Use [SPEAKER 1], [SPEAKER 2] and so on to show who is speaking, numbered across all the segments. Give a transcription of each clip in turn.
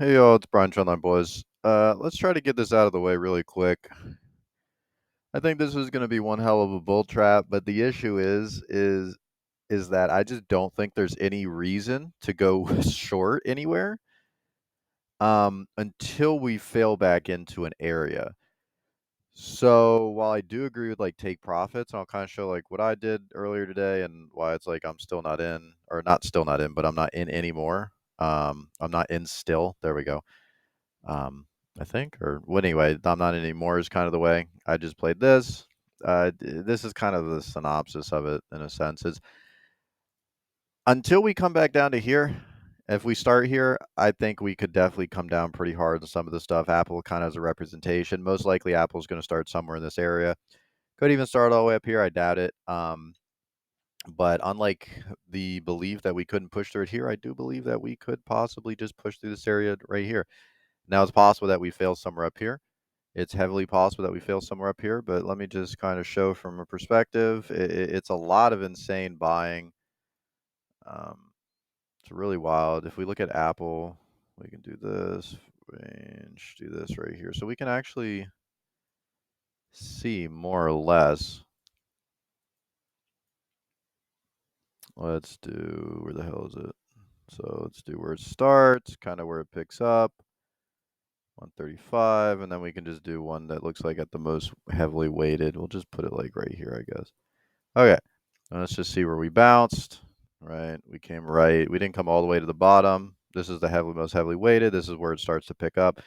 [SPEAKER 1] Hey y'all, it's Brian Trundline, boys. Let's try to get this out of the way really quick. I think this is going to be one hell of a bull trap, but the issue is that I just don't think there's any reason to go short anywhere until we fail back into an area. So while I do agree with like take profits, I'll kind of show like what I did earlier today and why it's like I'm still not in, or not still not in, but I'm not in anymore. I'm not in still. There we go. I think, or well, anyway, I'm not anymore is kind of the way. I just played this. This is kind of the synopsis of it in a sense. Is until we come back down to here, if we start here, I think we could definitely come down pretty hard on some of the stuff. Apple kind of has a representation. Most likely, Apple's going to start somewhere in this area. Could even start all the way up here. I doubt it. But unlike the belief that we couldn't push through it here, I do believe that we could possibly just push through this area right here. Now, it's possible that we fail somewhere up here. It's heavily possible that we fail somewhere up here, but let me just kind of show from a perspective. It's a lot of insane buying. It's really wild. If we look at Apple, we can do this range, do this right here. So we can actually see more or less. Let's do, where the hell is it? So let's do where it starts, kind of where it picks up. 135, and then we can just do one that looks like at the most heavily weighted. We'll just put it like right here, I guess. Okay, let's just see where we bounced. Right, we came right. We didn't come all the way to the bottom. This is the most heavily weighted. This is where it starts to pick up.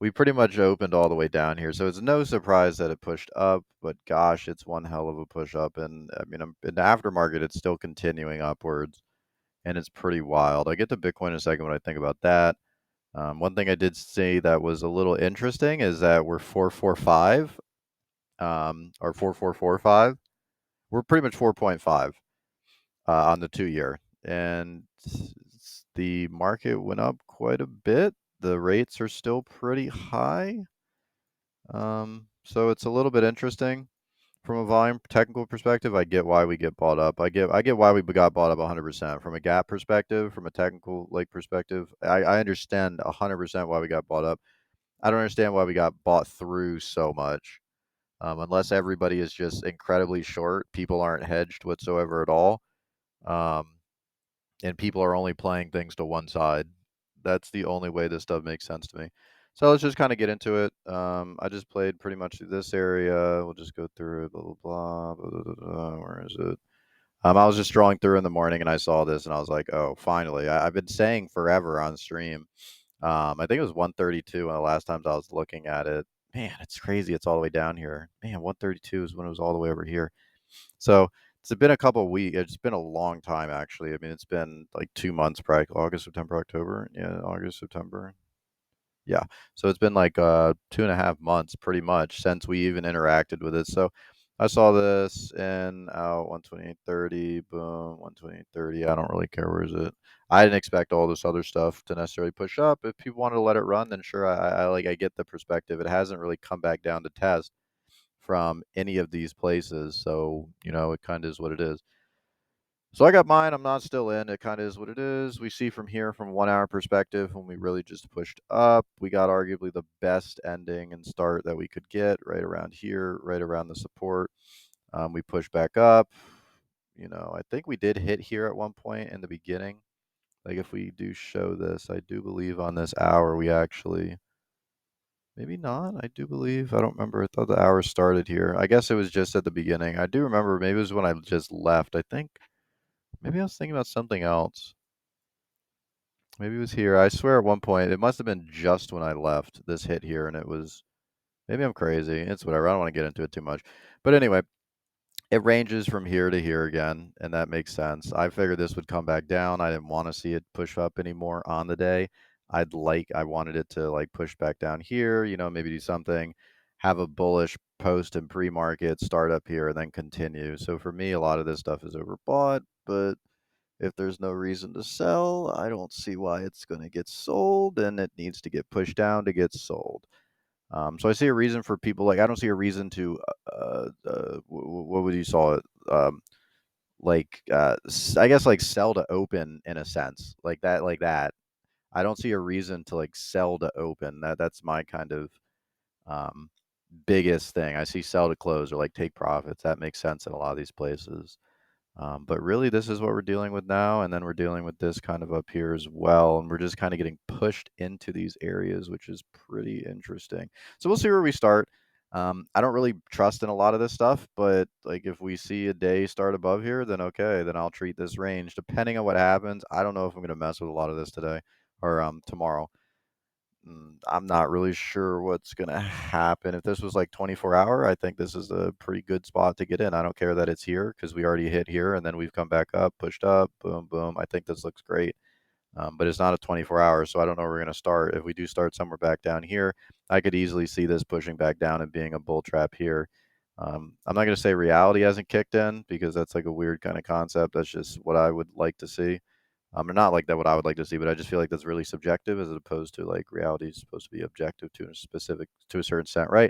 [SPEAKER 1] We pretty much opened all the way down here, so it's no surprise that it pushed up. But gosh, it's one hell of a push up, and I mean, in the aftermarket, it's still continuing upwards, and it's pretty wild. I get to Bitcoin in a second when I think about that. One thing I did say that was a little interesting is that we're 445, or 4445. We're pretty much 4.5 on the 2 year, and the market went up quite a bit. The rates are still pretty high, so it's a little bit interesting from a volume technical perspective. I get why we get bought up. I get why we got bought up 100% from a gap perspective, from a technical like perspective. I understand 100% why we got bought up. I don't understand why we got bought through so much. Unless everybody is just incredibly short, people aren't hedged whatsoever at all. Um, and people are only playing things to one side. That's the only way this stuff makes sense to me. So let's just kind of get into it. I just played pretty much through this area. We'll just go through it. Blah blah blah. Blah, blah, blah. Where is it? I was just strolling through in the morning and I saw this and I was like, oh, finally. I've been saying forever on stream. I think it was 132 the last times I was looking at it. Man, it's crazy. It's all the way down here. Man, 132 is when it was all the way over here. So it's been a couple of weeks. It's been a long time, actually. I mean, it's been like 2 months, probably August, September, October. Yeah, August, September. Yeah. So it's been like 2.5 months pretty much since we even interacted with it. So I saw this and 128.30, boom, 128.30. I don't really care where is it. I didn't expect all this other stuff to necessarily push up. If people wanted to let it run, then sure, I get the perspective. It hasn't really come back down to test from any of these places. So, it kind of is what it is. So I got mine. I'm not still in. It kind of is what it is. We see from here, from 1 hour perspective, when we really just pushed up, we got arguably the best ending and start that we could get right around here, right around the support. We pushed back up. I think we did hit here at one point in the beginning. Like if we do show this, I do believe on this hour we actually, maybe not. I do believe. I don't remember. I thought the hour started here. I guess it was just at the beginning. I do remember. Maybe it was when I just left. I think maybe I was thinking about something else. Maybe it was here. I swear at one point it must have been just when I left this hit here, and it was maybe I'm crazy. It's whatever. I don't want to get into it too much. But anyway, it ranges from here to here again, and that makes sense. I figured this would come back down. I didn't want to see it push up anymore on the day. I wanted it to like push back down here, maybe do something, have a bullish post and pre-market, start up here, and then continue. So for me, a lot of this stuff is overbought, but if there's no reason to sell, I don't see why it's going to get sold, and it needs to get pushed down to get sold. So I see a reason for people like I don't see a reason to what would you saw it I guess like sell to open in a sense like that. I don't see a reason to like sell to open. That's my kind of um, biggest thing. I see sell to close or like take profits. That makes sense in a lot of these places. But really, this is what we're dealing with now, and then we're dealing with this kind of up here as well, and we're just kind of getting pushed into these areas, which is pretty interesting. So we'll see where we start. I don't really trust in a lot of this stuff, but like if we see a day start above here, then okay, then I'll treat this range. Depending on what happens, I don't know if I'm going to mess with a lot of this today or tomorrow. I'm not really sure what's gonna happen. If this was like 24-hour, I think this is a pretty good spot to get in. I don't care that it's here because we already hit here and then we've come back up, pushed up, boom, boom. I think this looks great. But it's not a 24-hour, so I don't know where we're gonna start. If we do start somewhere back down here, I could easily see this pushing back down and being a bull trap here. I'm not gonna say reality hasn't kicked in because that's like a weird kind of concept. That's just what I would like to see. Or not like that what I would like to see, but I just feel like that's really subjective as opposed to like reality is supposed to be objective to a specific to a certain extent, right?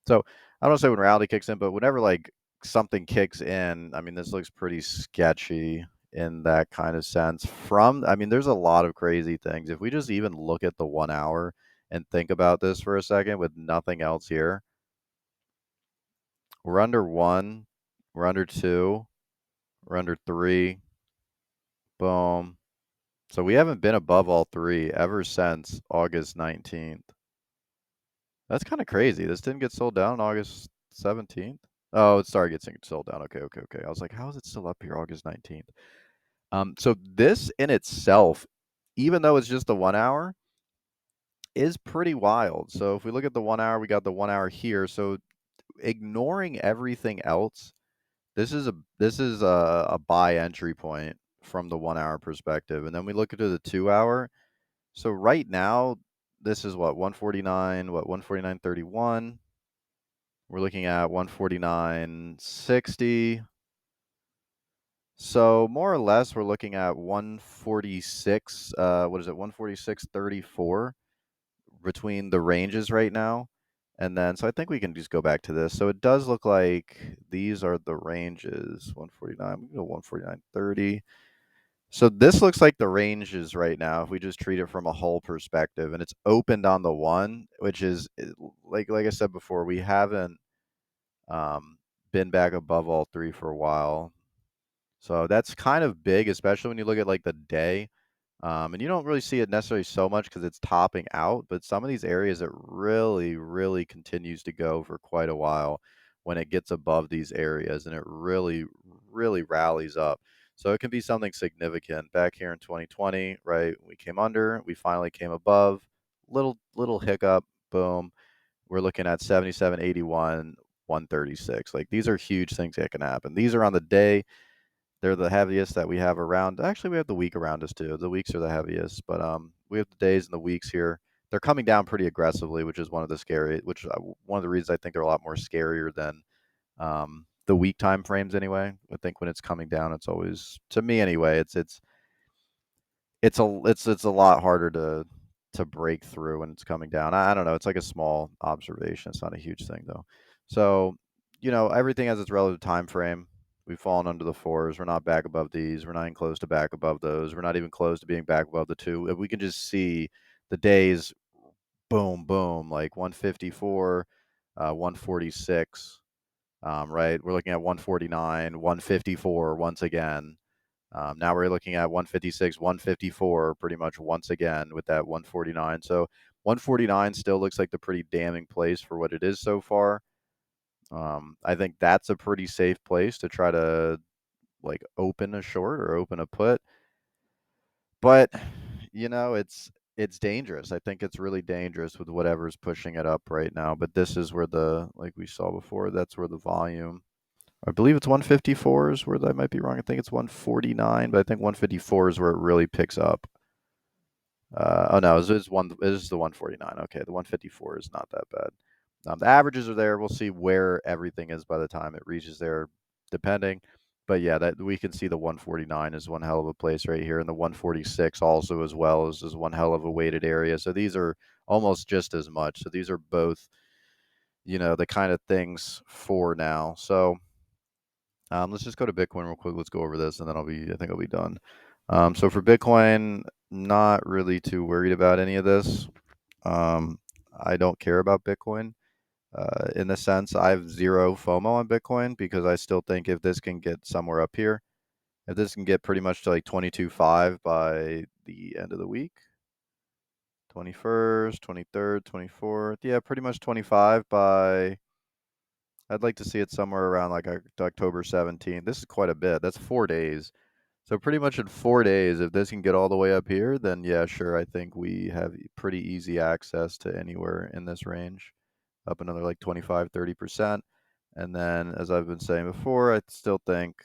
[SPEAKER 1] So I don't say when reality kicks in, but whenever like something kicks in, I mean this looks pretty sketchy in that kind of sense. I mean, there's a lot of crazy things. If we just even look at the 1 hour and think about this for a second with nothing else here, we're under one, we're under two, we're under three, boom. So we haven't been above all three ever since August 19th. That's kind of crazy. This didn't get sold down August 17th. Oh, it started getting sold down. Okay, okay, okay. I was like, how is it still up here August 19th? So this in itself, even though it's just the 1 hour, is pretty wild. So if we look at the 1 hour, we got the 1 hour here. So ignoring everything else, this is a buy entry point from the 1 hour perspective. And then we look into the 2 hour. So right now, this is what 149, what 149.31. We're looking at 149.60. So more or less, we're looking at 146. What is it? 146.34 between the ranges right now. And then, so I think we can just go back to this. So it does look like these are the ranges. 149. We can go 149.30. So this looks like the ranges right now if we just treat it from a whole perspective, and it's opened on the one, which is like I said before, we haven't um, been back above all three for a while. So that's kind of big, especially when you look at like the day. And you don't really see it necessarily so much because it's topping out, but some of these areas it really, really continues to go for quite a while when it gets above these areas and it really, really rallies up. So it can be something significant. Back here in 2020, right? We came under, we finally came above, little hiccup, boom. We're looking at 77.81, 136. Like these are huge things that can happen. These are on the day. They're the heaviest that we have around. Actually, we have the week around us too. The weeks are the heaviest, but we have the days and the weeks here. They're coming down pretty aggressively, which is one of the reasons I think they're a lot more scarier than the week time frames. Anyway, I think when it's coming down, it's always to me anyway. It's a lot harder to break through when it's coming down. I don't know. It's like a small observation. It's not a huge thing though. So everything has its relative time frame. We've fallen under the fours. We're not back above these. We're not even close to back above those. We're not even close to being back above the two. If we can just see the days, boom, boom, like 154, 146, right? We're looking at 149, 154 once again. Now we're looking at 156, 154 pretty much once again with that 149. So 149 still looks like the pretty damning place for what it is so far. I think that's a pretty safe place to try to like open a short or open a put. But it's dangerous. I think it's really dangerous with whatever's pushing it up right now. But this is where like we saw before, that's where the volume. I believe it's 154 is where I might be wrong. I think it's 149, but I think 154 is where it really picks up. Oh no, it is the 149. Okay, the 154 is not that bad. The averages are there. We'll see where everything is by the time it reaches there, depending. But yeah, that we can see the 149 is one hell of a place right here, and the 146 also as well is one hell of a weighted area. So these are almost just as much. So these are both, the kind of things for now. So let's just go to Bitcoin real quick. Let's go over this, and then I think I'll be done. So for Bitcoin, not really too worried about any of this. Um, I don't care about Bitcoin. In the sense, I have zero FOMO on Bitcoin because I still think if this can get somewhere up here, if this can get pretty much to like 22.5 by the end of the week, 21st, 23rd, 24th, yeah, pretty much 25 by, I'd like to see it somewhere around like October 17th. This is quite a bit. That's 4 days. So pretty much in 4 days, if this can get all the way up here, then yeah, sure, I think we have pretty easy access to anywhere in this range, up another like 25, 30%. And then, as I've been saying before, I still think,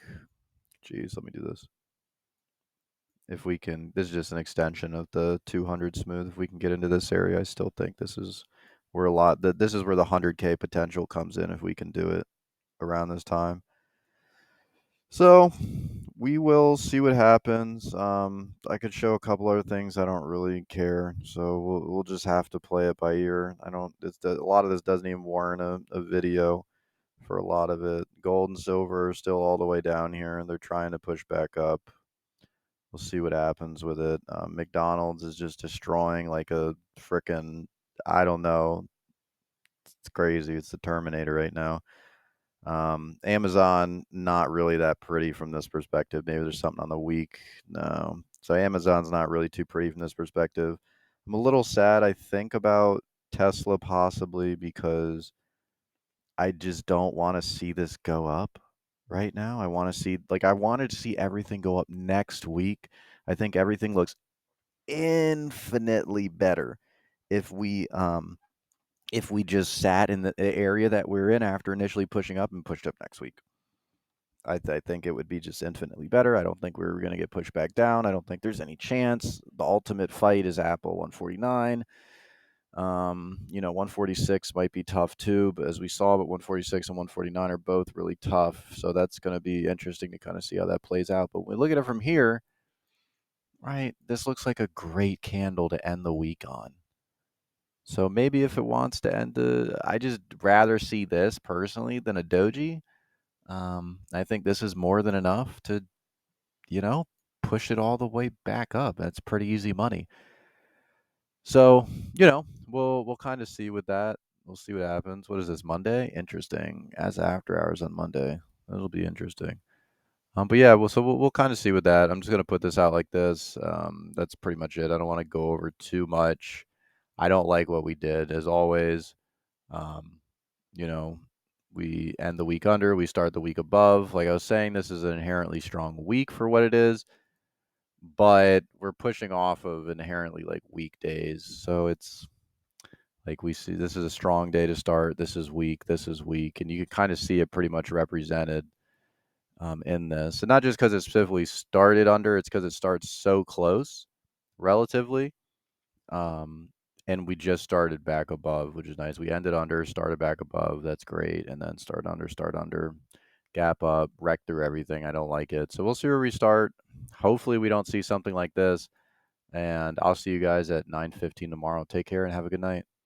[SPEAKER 1] geez, let me do this. If we can, this is just an extension of the 200 smooth. If we can get into this area, I still think this is where this is where the 100K potential comes in if we can do it around this time. So we will see what happens. I could show a couple other things. I don't really care, so we'll just have to play it by ear. I don't. A lot of this doesn't even warrant a video for a lot of it. Gold and silver are still all the way down here, and they're trying to push back up. We'll see what happens with it. McDonald's is just destroying like a frickin' I don't know. It's crazy. It's the Terminator right now. Amazon, not really that pretty from this perspective. Maybe there's something on the week. No. So Amazon's not really too pretty from this perspective. I'm a little sad, I think, about Tesla possibly because I just don't want to see this go up right now. I wanted to see everything go up next week. I think everything looks infinitely better if we just sat in the area that we're in after initially pushing up and pushed up next week. I think it would be just infinitely better. I don't think we're going to get pushed back down. I don't think there's any chance. The ultimate fight is Apple 149. 146 might be tough too, but as we saw, but 146 and 149 are both really tough. So that's going to be interesting to kind of see how that plays out. But when we look at it from here, right, this looks like a great candle to end the week on. So maybe if it wants to end I just rather see this personally than a doji. I think this is more than enough to, you know, push it all the way back up. That's pretty easy money. So, we'll kind of see with that. We'll see what happens. What is this, Monday? Interesting. As after hours on Monday. That'll be interesting. But yeah, we'll kind of see with that. I'm just gonna put this out like this. That's pretty much it. I don't want to go over too much. I don't like what we did, as always. Um, you know, we end the week under, we start the week above. Like I was saying, this is an inherently strong week for what it is, but we're pushing off of inherently like weekdays. So it's like we see this is a strong day to start. This is weak. This is weak. And you can kind of see it pretty much represented in this. And not just because it specifically started under, it's because it starts so close relatively. Um, and we just started back above, which is nice. We ended under, started back above. That's great. And then start under, gap up, wreck through everything. I don't like it. So we'll see where we start. Hopefully we don't see something like this. And I'll see you guys at 9:15 tomorrow. Take care and have a good night.